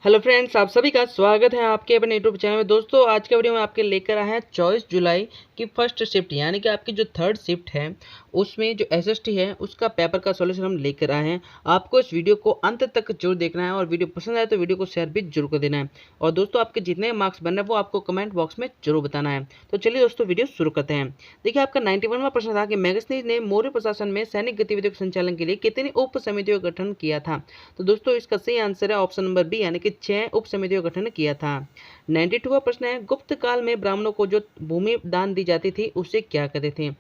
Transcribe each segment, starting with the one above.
Hello friends, आप सभी का स्वागत है आपके अपने यूट्यूब चैनल में। दोस्तों, आज के वीडियो में आपके लेकर आए हैं 24 जुलाई की फर्स्ट शिफ्ट यानी कि आपकी जो थर्ड शिफ्ट है उसमें जो एसएसटी है उसका पेपर का सॉल्यूशन हम लेकर आए हैं। आपको इस वीडियो को अंत तक जरूर देखना है और वीडियो पसंद आए तो वीडियो को शेयर भी जरूर कर देना है। और दोस्तों, आपके जितने मार्क्स बन रहे हैं वो आपको कमेंट बॉक्स में जरूर बताना है। तो चलिए दोस्तों, वीडियो शुरू करते हैं। देखिए, आपका 91वां प्रश्न था कि मैगस्नी ने मौर्य प्रशासन में सैनिक गतिविधियों के संचालन के लिए कितनी उप समितियों का गठन किया था। तो दोस्तों, इसका सही आंसर है ऑप्शन नंबर बी यानी कि 6 उप समितियों का गठन किया था। 92वां प्रश्न है, गुप्त काल में ब्राह्मणों को जो भूमि दान दी जाती थी उसे क्या कहते थे।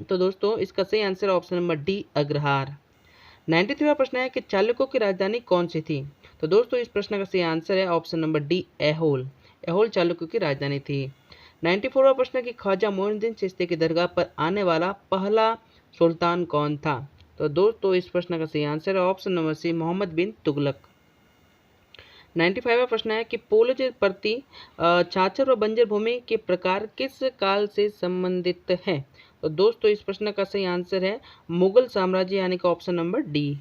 तो दोस्तों, इसका सही answer option number D agrahara. 93वां प्रश्न है कि चालुक्यों की राजधानी कौन सी थी। तो दोस्तों, इस प्रश्न का सही आंसर है option number D Aihole. Aihole चालुक्यों की राजधानी थी। 94वां प्रश्न है कि ख्वाजा मोइनुद्दीन चिश्ती की दरगाह पर आने वाला पहला सुल्तान कौन था। तो दोस्तों, इस प्रश्न का सही आंसर है ऑप्शन नंबर सी मोहम्मद बिन तुगलक। 95वां प्रश्न है कि पोलज प्रति छाछर व बंजर भूमि के प्रकार किस काल से संबंधित है। तो दोस्तों, इस प्रश्न का सही आंसर है मुगल साम्राज्य यानी कि ऑप्शन नंबर डी।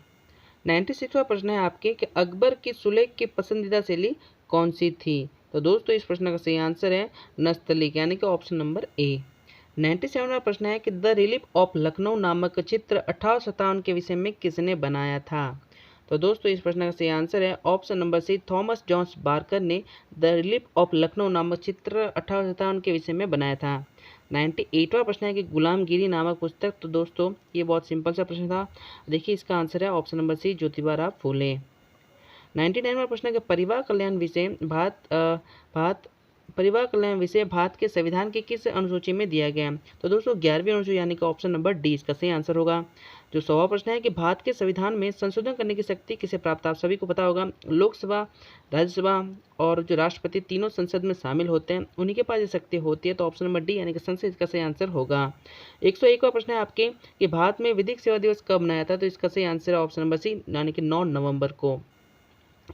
96वां प्रश्न है आपके कि अकबर की सुलेख की पसंदीदा शैली कौन सी थी। तो दोस्तों, इस प्रश्न का सही आंसर है नस्तलीक यानी कि ऑप्शन नंबर ए। 97वां प्रश्न है कि द रिलीफ ऑफ लखनऊ नामक चित्र 1857 के विषय में किसने बनाया था। तो दोस्तों, इस प्रश्न का सही आंसर है option number C Thomas Jones Barker ने द रिलीफ ऑफ लखनऊ नामक चित्र 1857 के विषय में बनाया था। 98वां प्रश्न है कि गुलामगिरी नामक पुस्तक। तो दोस्तों, ये बहुत सिंपल सा प्रश्न था। देखिए, इसका आंसर है ऑप्शन नंबर सी ज्योतिबा फूले। 99वां प्रश्न है कि परिवार कल्याण विषय भारत के संविधान की किस अनुसूची में दिया गया है। तो दोस्तों, 11वीं अनुसूची यानी कि ऑप्शन नंबर डी इसका सही आंसर होगा। जो 100वां प्रश्न है कि भारत के संविधान में संशोधन करने की शक्ति किसे प्राप्त है। आप सभी को पता होगा, लोकसभा, राज्यसभा और जो राष्ट्रपति तीनों संसद में शामिल होते हैं, उन्हीं के पास ये शक्ति होती है। तो ऑप्शन नंबर डी यानी कि संसद इसका सही आंसर होगा। 101वां प्रश्न है आपके कि भारत में विधिक सेवा दिवस कब मनाया था। तो इसका सही आंसर है ऑप्शन नंबर सी यानी कि 9 नवंबर को।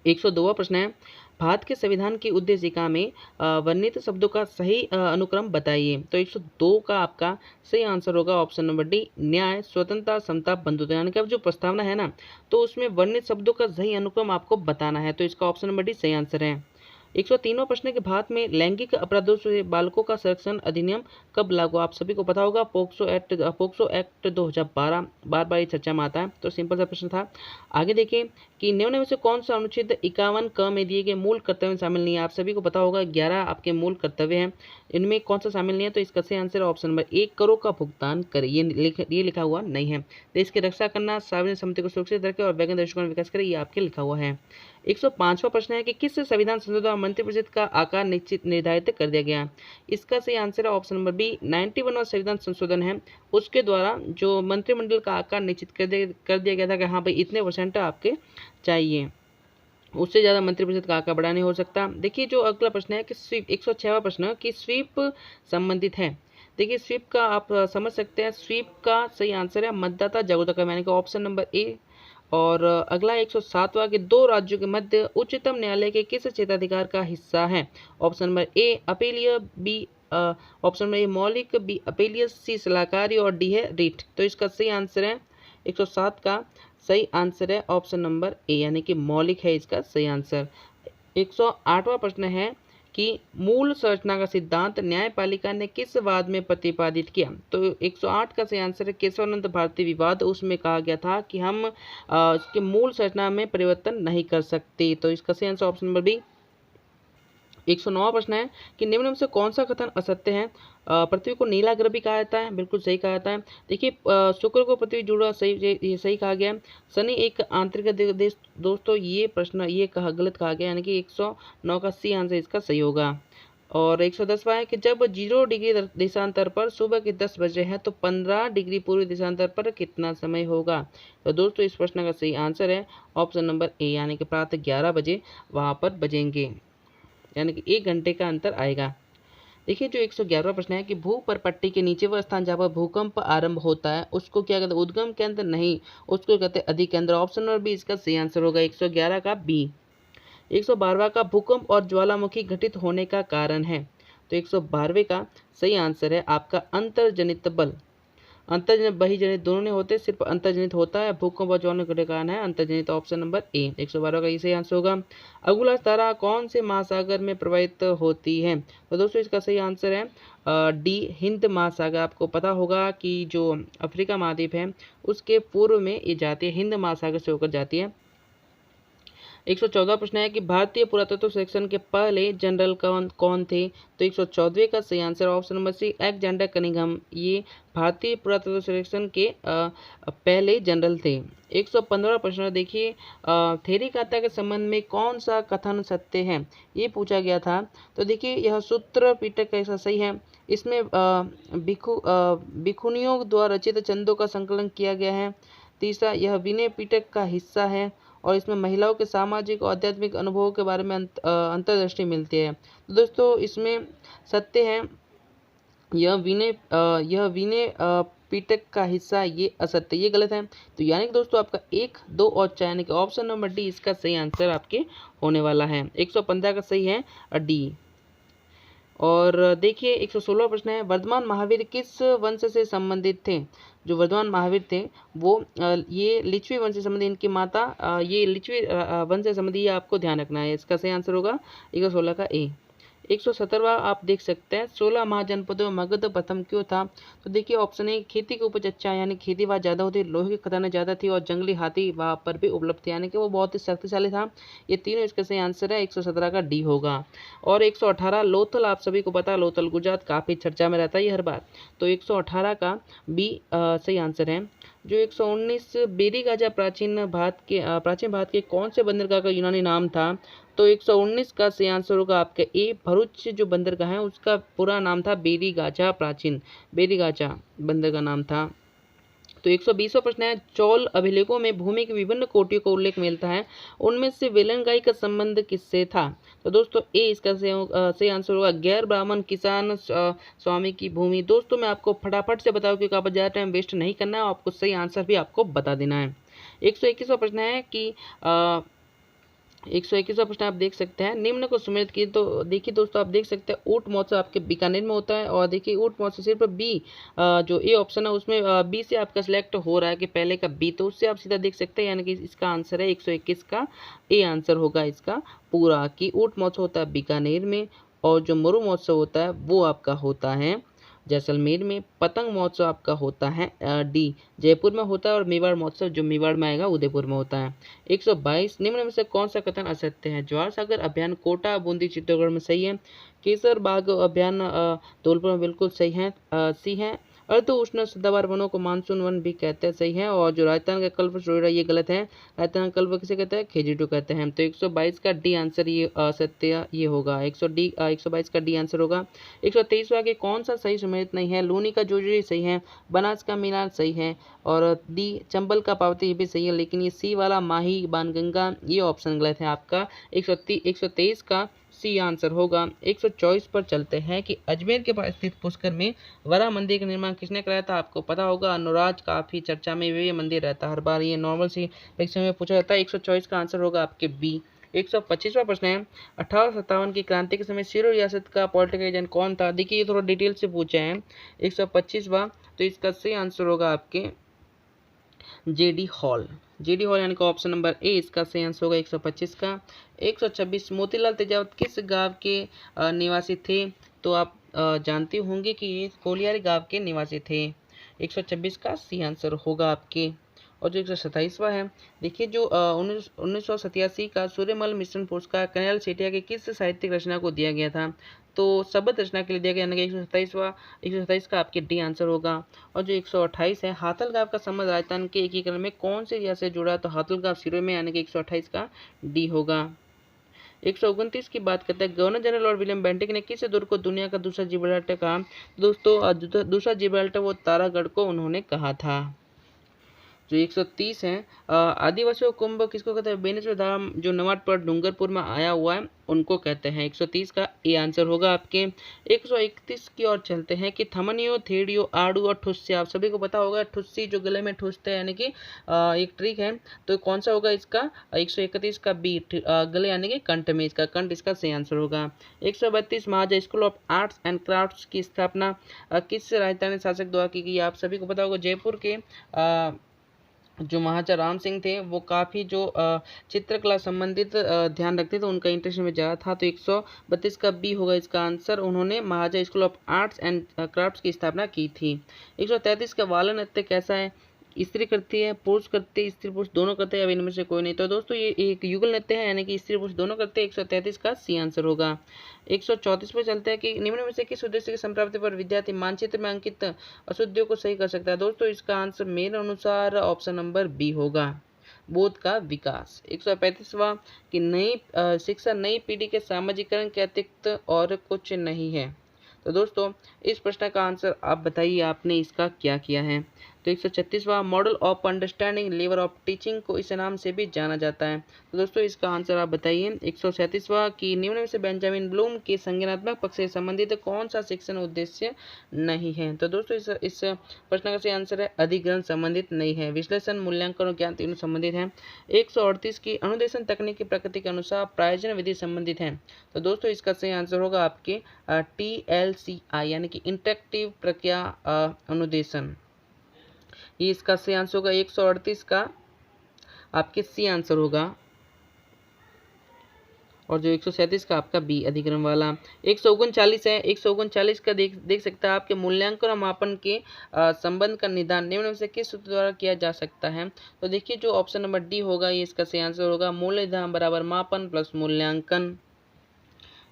102वां प्रश्न है, भारत के संविधान की उद्देशिका में वर्णित शब्दों का सही अनुक्रम बताइए। तो 102 का आपका सही आंसर होगा ऑप्शन नंबर डी न्याय, स्वतंत्रता, समता, बंधुत्व। यानी कि अब जो प्रस्तावना है ना, तो उसमें वर्णित शब्दों का सही अनुक्रम आपको बताना है। तो इसका ऑप्शन नंबर डी सही आंसर है। 103वां प्रश्न है कि भारत में लैंगिक अपराधों से बालकों का संरक्षण अधिनियम कब लागू। आप सभी को पता होगा, पोक्सो एक्ट 2012 बार बार ये चर्चा में आता है। तो सिंपल सा प्रश्न था। आगे देखिए कि निम्न में से कौन सा अनुच्छेद 51 क में दिए गए मूल कर्तव्य में शामिल नहीं है। आप सभी को पता होगा 11 आपके मूल कर्तव्य हैं, इनमें कौन सा शामिल नहीं है। तो इसका सही आंसर ऑप्शन नंबर 1 करोड़ का भुगतान करे। ये लिखा हुआ नहीं है। देश की रक्षा करना, सार्वजनिक संपत्ति को सुरक्षित रखे और वैज्ञानिक दृष्टिकोण विकास करे, ये आपके लिखा हुआ है। 105वां प्रश्न है कि किस संविधान संशोधन मंत्रिपरिषद का आकार निर्धारित कर दिया गया। इसका सही आंसर है ऑप्शन नंबर बी 91वां संविधान संशोधन है, उसके द्वारा जो मंत्रिमंडल का आकार निश्चित कर दिया गया था कि हाँ भाई इतने परसेंट आपके चाहिए, उससे ज़्यादा मंत्रिपरिषद का आकार बढ़ा नहीं हो सकता। देखिए, जो अगला प्रश्न है कि स्वीप 106वां प्रश्न कि स्वीप संबंधित है। देखिए, स्वीप का आप समझ सकते हैं, स्वीप का सही आंसर है मतदाता जागरूकता कार्यक्रम यानी कि ऑप्शन नंबर ए। और अगला 107वां कि दो राज्यों के मध्य उच्चतम न्यायालय के किस क्षेत्राधिकार का हिस्सा है। ऑप्शन नंबर ए अपीलीय, बी ऑप्शन नंबर ए मौलिक, बी अपीलीय, सी सलाहकारी और डी है रीट। तो इसका सही आंसर है 107 का सही आंसर है ऑप्शन नंबर ए यानी कि मौलिक है इसका सही आंसर। 108वां प्रश्न है कि मूल संरचना का सिद्धांत न्यायपालिका ने किस वाद में प्रतिपादित किया। तो 108 का सही आंसर है केशवानंद भारती विवाद। उसमें कहा गया था कि हम इसके मूल संरचना में परिवर्तन नहीं कर सकते। तो इसका सही आंसर ऑप्शन नंबर बी। 109वां प्रश्न है कि निम्न में से कौन सा कथन असत्य है। पृथ्वी को नीला ग्रह भी कहा जाता है, बिल्कुल सही कहा जाता है। देखिए, शुक्र को पृथ्वी जुड़ा, सही, ये सही कहा गया। शनि एक आंतरिक देश। दोस्तों, ये प्रश्न ये गलत कहा गया यानी कि 109 का सी आंसर इसका सही होगा। और 110वां है कि जब 0 डिग्री देशांतर पर सुबह के 10 बज रहे हैं तो 15 डिग्री पूर्वी देशांतर पर कितना समय होगा। तो दोस्तों, इस प्रश्न का सही आंसर है ऑप्शन नंबर ए यानी कि प्रातः 11 बजे वहाँ पर बजेंगे, यानी कि 1 घंटे का अंतर आएगा। देखिए, जो 111वां प्रश्न है कि भू पर पट्टी के नीचे वह स्थान जहाँ पर भूकंप आरंभ होता है उसको क्या कहते हैं, उद्गम केंद्र नहीं, उसको कहते हैं अधिकेंद्र। ऑप्शन नंबर बी इसका सही आंसर होगा 111 का बी। 112वां का भूकंप और ज्वालामुखी घटित होने का कारण है। तो 112वें का सही आंसर है आपका अंतर्जनित बल। अंतर्जनित बहिर्जनित दोनों नहीं होते, सिर्फ अंतर्जनित होता है। भूकंप और ज्वालामुखी के कारण है अंतर्जनित, ऑप्शन नंबर ए 112 का ये सही आंसर होगा। अगुला तारा कौन से महासागर में प्रवाहित होती है? तो दोस्तों इसका सही आंसर है डी हिंद महासागर। आपको पता होगा कि जो अफ्रीका महाद्वीप है उसके पूर्व में ये जाती है, हिंद महासागर से होकर जाती है। 114 प्रश्न है कि भारतीय पुरातत्व सर्वेक्षण के पहले जनरल कौन थे? तो 114वें का सही answer option number C Alexander Cunningham, ये भारतीय पुरातत्व सर्वेक्षण के पहले जनरल थे। 115 प्रश्न देखिए, थेरीकाटा के संबंध में कौन सा कथन सत्य है, ये पूछा गया था। तो देखिए यह सूत्र पिटक कैसा सही है, इसमें भिखुनियों द्वारा रचित छंदों का संकलन किया गया है। तीसरा, यह विनय पिटक का हिस्सा है और इसमें महिलाओं के सामाजिक और आध्यात्मिक अनुभवों के बारे में अंतर्दृष्टि मिलती है। तो दोस्तों इसमें सत्य है यह विनय पिटक का हिस्सा, ये असत्य, ये गलत है। तो यानी कि दोस्तों आपका 1, 2 और 4 यानी कि ऑप्शन नंबर डी इसका सही आंसर आपके होने वाला है। 115 का सही है डी। और देखिए 116 प्रश्न है, वर्धमान महावीर किस वंश से संबंधित थे? जो वर्धमान महावीर थे वो ये लिच्छवी वंश से संबंधित, इनकी माता ये लिच्छवी वंश से संबंधित, ये आपको ध्यान रखना है। इसका सही आंसर होगा 116 का ए। 117वां आप देख सकते हैं, 16 महाजनपदों में मगध प्रथम क्यों था? तो देखिए ऑप्शन ए खेती की उपज अच्छा यानी खेती वहाँ ज़्यादा होती, लोहे की खदानें ज़्यादा थी और जंगली हाथी वहाँ पर भी उपलब्ध थे, यानी कि वो बहुत ही शक्तिशाली था। ये तीनों इसका सही आंसर है, 117 का डी होगा। और 118 लोथल, आप सभी को पता है लोथल गुजरात काफ़ी चर्चा में रहता है ये हर बार, तो 118 का बी सही आंसर है। जो 119 बेरीगाजा प्राचीन भारत के कौन से बंदरगाह का यूनानी नाम था? तो 119 का सही आंसर होगा आपका ए, भरूच जो बंदरगाह है उसका पूरा नाम था बेरीगाजा, प्राचीन बेरीगाजा बंदरगाह नाम था। तो 120वां प्रश्न है, चौल अभिलेखों में भूमि की विभिन्न कोटियों का उल्लेख मिलता है, उनमें से वेलनगाई का संबंध किससे था? तो दोस्तों ए इसका सही आंसर होगा गैर ब्राह्मण किसान स्वामी की भूमि। दोस्तों मैं आपको फटाफट से बताऊं क्योंकि आप ज़्यादा टाइम वेस्ट नहीं करना है, आपको सही आंसर भी आपको बता देना है। 121वां प्रश्न है कि 121वां प्रश्न आप देख सकते हैं, निम्न को सम्मिलित किए। तो देखिए दोस्तों आप देख सकते हैं ऊंट महोत्सव आपके बीकानेर में होता है, और देखिए ऊंट महोत्सव सिर्फ बी जो ए ऑप्शन है उसमें बी से आपका सिलेक्ट हो रहा है कि पहले का बी, तो उससे आप सीधा देख सकते हैं, यानी कि इसका आंसर है 121 का ए आंसर होगा इसका पूरा, कि ऊंट महोत्सव होता है बीकानेर में और जो मरु महोत्सव होता है वो आपका होता है जैसलमेर में। पतंग महोत्सव आपका होता है डी जयपुर में होता है, और मेवाड़ महोत्सव जो मेवाड़ में आएगा उदयपुर में होता है। 122 निम्न में से कौन सा कथन असत्य है? ज्वार सागर अभियान कोटा बूंदी चित्तौड़गढ़ में सही है। केसर बाग अभियान धौलपुर में बिल्कुल सही है, सी है। अर्ध उष्ण सदाबहार वनों को मानसून वन भी कहते हैं, सही है। और जो राजस्थान का कल्प रोड़ा ये गलत है, राजस्थान का कल्प किसे कहते हैं? खेजड़ू कहते हैं। तो 122 का डी आंसर ये असत्य ये होगा, 122 का डी आंसर होगा। 123वां के कौन सा सही सम्मिलित नहीं है? लूनी का जोजरी सही है, बनास का मीनार सही है, और डी चंबल का पावती ये भी सही है, लेकिन ये सी वाला माही बाणगंगा ये ऑप्शन गलत है आपका। 123 का सी आंसर होगा। 124 पर चलते हैं कि अजमेर के पास स्थित पुष्कर में वरा मंदिर का निर्माण किसने कराया था? आपको पता होगा अनुराज काफी चर्चा में ये मंदिर रहता है हर बार, ये नॉर्मल सी परीक्षा में पूछा जाता है। 124 का आंसर होगा आपके बी। 125वां प्रश्न है, 1857 की क्रांति के समय सिरोही रियासत का पॉलिटिकल एजेंट कौन था? देखिए ये थोड़ा डिटेल से पूछे हैं। 125वां, तो इसका सही आंसर होगा आपके जेडी हॉल यानी कि ऑप्शन नंबर ए इसका सही आंसर होगा 125 का। 126 मोतीलाल तेजावत किस गांव के निवासी थे? तो आप जानते होंगे कि ये कोलियारी गांव के निवासी थे। 126 का सी आंसर होगा आपके। और जो 127वां है, देखिए जो 1987 का सूर्यमल मिशन पुरस्कार कन्हैयालाल सेठिया के किस साहित्यिक रचना को दिया गया था? तो शब्द रचना के लिए दिया गया, यानी कि 127 का आपके डी आंसर होगा। और जो 128 है, हाथलगांव का संबंध राजस्थान के एकीकरण में कौन से रियासत से जुड़ा? तो हाथलगांव सिरोही में, यानी कि 128 का डी होगा। 129 की बात करते हैं, governor general Lord William Bentinck ने किस दुर्ग को दुनिया का दूसरा जिब्राल्टर कहा? दोस्तों दूसरा जिब्राल्टर वो तारागढ़ को उन्होंने कहा था। जो 130 है, आदिवासियों कुंभ किसको कहते हैं? बेनेश्वर धाम जो नवाटपर डूंगरपुर में आया हुआ है उनको कहते हैं। 130 का ए आंसर होगा आपके। 131 की ओर चलते हैं कि थमनियो, थेड़ियो, आड़ू और ठुस्सी। आप सभी को पता होगा ठुस्सी जो गले में ठुसते हैं, यानी कि एक ट्रिक है। तो कौन सा होगा इसका? 131 का बी, गले यानी कि कंठ में, इसका कंठ इसका सही आंसर होगा। 132 Maharaja school of arts and crafts की स्थापना किस राजस्थानी शासक द्वारा की गई? आप सभी को पता होगा जयपुर के जो महाराजा राम सिंह थे वो काफ़ी जो चित्रकला संबंधित ध्यान रखते थे, उनका इंटरेस्ट में ज़्यादा था। तो 132 का बी होगा इसका आंसर। उन्होंने Maharaja school of arts and crafts की स्थापना की थी। 133 का वाला नृत्य कैसा है? स्त्री करती है, पुरुष करते हैं, स्त्री पुरुष दोनों करते हैं, अब इनमें से कोई नहीं। तो दोस्तों ये एक युगल नृत्य है, यानी कि स्त्री पुरुष दोनों करते हैं। 133 का सी आंसर होगा। 134 पे चलते हैं कि निम्न में से किस उद्देश्य की संप्राप्ति पर विद्यार्थी मानचित्र में अंकित अशुद्धियों को सही कर सकता है? दोस्तों इसका आंसर मेरे अनुसार ऑप्शन नंबर बी होगा, बोध का विकास। 135वां कि नई शिक्षा नई पीढ़ी के सामाजिकरण के अतिरिक्त और कुछ नहीं है। तो दोस्तों इस प्रश्न का आंसर आप बताइए, आपने इसका क्या किया है? तो 136वां model of understanding level of teaching को इस नाम से भी जाना जाता है। तो दोस्तों इसका आंसर आप बताइए। 137वां कि निम्न में से बेंजामिन ब्लूम के संज्ञानात्मक पक्ष से संबंधित कौन सा शिक्षण उद्देश्य नहीं है? तो दोस्तों इस प्रश्न का सही आंसर है अधिग्रहण संबंधित नहीं है, विश्लेषण, मूल्यांकन और ज्ञान तीनों संबंधित है। 138 की अनुदेशन तकनीक की प्रकृति के अनुसार प्रायोजन विधि संबंधित है। तो दोस्तों इसका सही आंसर होगा आपके TLCI यानी कि इंटरेक्टिव प्रक्रिया अनुदेशन, ये इसका सही आंसर होगा। 138 का आपके सी आंसर होगा, और जो 137 का आपका बी अधिग्रहण वाला। 139 है, 139 का देख सकता है आपके मूल्यांकन और मापन के संबंध का निदान निम्न में से किस सूत्र द्वारा किया जा सकता है? तो देखिए जो ऑप्शन नंबर डी होगा ये इसका सही आंसर होगा, मूल्य निदान बराबर मापन प्लस मूल्यांकन।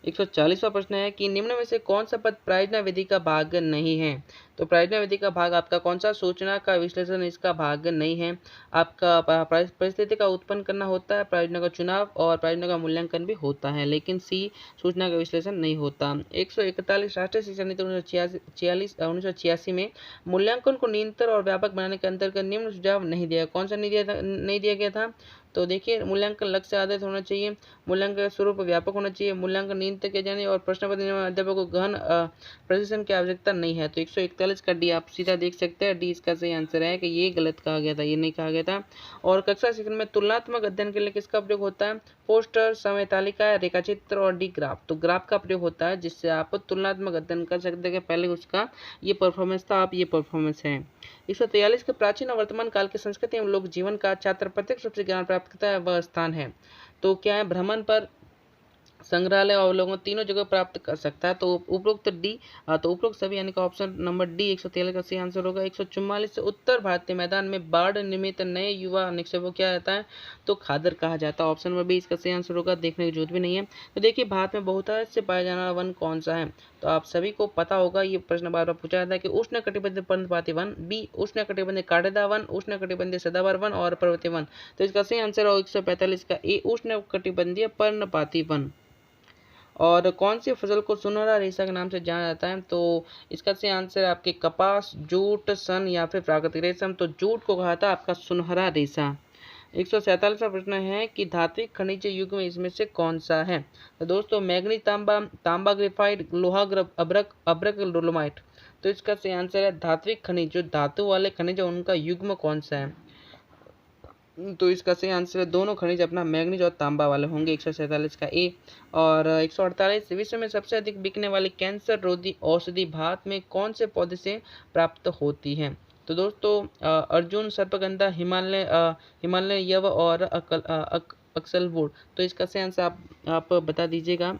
140वां प्रश्न है कि निम्न में से कौन सा पद प्रायोजना विधि का भाग नहीं है? तो प्रायोजना विधि का भाग आपका कौन सा? सूचना का विश्लेषण इसका भाग नहीं है। आपका परिस्थिति का उत्पन्न करना होता है, प्रायोजना का चुनाव और प्रायोजना का मूल्यांकन भी होता है, लेकिन सी सूचना का विश्लेषण नहीं होता। 141 राष्ट्रीय शिक्षा नीति 1986 में मूल्यांकन को निरंतर और व्यापक बनाने के अंतर्गत निम्न सुझाव नहीं दिया। कौन सा नहीं दिया गया था? तो देखिए मूल्यांकन लक्ष्य आधारित होना चाहिए, मूल्यांकन का स्वरूप व्यापक होना चाहिए, मूल्यांकन नियंत्रित किया जाने और प्रश्न पत्र निर्माण अध्यापक को गहन प्रशिक्षण की आवश्यकता नहीं है। तो 141 का डी आप सीधा देख सकते हैं, डी इसका सही आंसर है कि ये गलत कहा गया था, ये नहीं कहा गया था। और कक्षा शिक्षण में तुलनात्मक अध्ययन के लिए किसका प्रयोग होता है? पोस्टर, समय तालिका, रेखाचित्र और डी ग्राफ। तो ग्राफ का प्रयोग होता है जिससे आप तुलनात्मक अध्ययन कर सकते हैं। पहले उसका ये परफॉर्मेंस था, आप ये परफॉर्मेंस है। 143 के प्राचीन और वर्तमान काल के संस्कृति एवं लोक जीवन का छात्र प्रत्यक्ष रूप से ज्ञान प्राप्त करता है वह स्थान है। तो क्या है? भ्रमण पर, संग्रहालय और अवलोकन तीनों जगह प्राप्त कर सकता है। तो उपरोक्त डी, तो उपरोक्त सभी यानी कि ऑप्शन नंबर डी 143 का सही आंसर होगा। 144 से उत्तर भारतीय मैदान में बाढ़ निमित्त नए युवा निक्षेपों क्या रहता है? तो खादर कहा जाता है। ऑप्शन नंबर बी इसका सही आंसर होगा, देखने की जरूरत भी नहीं है। तो देखिए भारत में बहुतायत से पाया जाने वाला वन कौन सा है? तो आप सभी को पता होगा, ये प्रश्न बार बार पूछा जाता है कि उष्ण कटिबंधीय पर्णपाती वन, बी उष्ण कटिबंधीय कांटेदार वन, उष्ण कटिबंधीय सदाबहार वन और पर्वतीय वन। तो इसका सही आंसर होगा 145 का ए उष्ण कटिबंधीय पर्णपाती वन। और कौन सी फसल को सुनहरा रेशा के नाम से जाना जाता है? तो इसका सही आंसर है आपके कपास, जूट, सन या फिर प्राकृतिक रेशम। तो जूट को कहा था आपका सुनहरा रेशा। 147वां प्रश्न है कि धात्विक खनिज युग में इसमें से कौन सा है? तो दोस्तों मैग्नीज, तांबा, तांबा ग्रेफाइट, लोहा अब्रक, अब्रक डोलोमाइट। तो इसका सही आंसर है धात्विक खनिज, जो धातु वाले खनिज है उनका युग्म कौन सा है? तो इसका सही आंसर है दोनों खनिज अपना मैग्नीज और तांबा वाले होंगे। 147 का ए। और 148 विश्व में सबसे अधिक बिकने वाली कैंसर रोधी औषधि भारत में कौन से पौधे से प्राप्त होती है? तो दोस्तों अर्जुन, सर्पगंधा, हिमालय यव और अक्सलवुड। तो इसका सही आंसर आप बता दीजिएगा।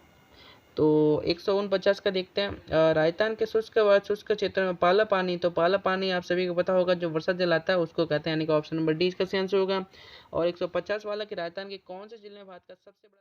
तो 149 का देखते हैं। राजस्थान के शुष्क क्षेत्र में पाला पानी, तो पाला पानी आप सभी को पता होगा जो वर्षा जल आता है उसको कहते हैं, यानी कि ऑप्शन नंबर डी इसका सही आंसर होगा। और 150 वाला कि राजस्थान के कौन से जिले में भारत का सबसे बड़ा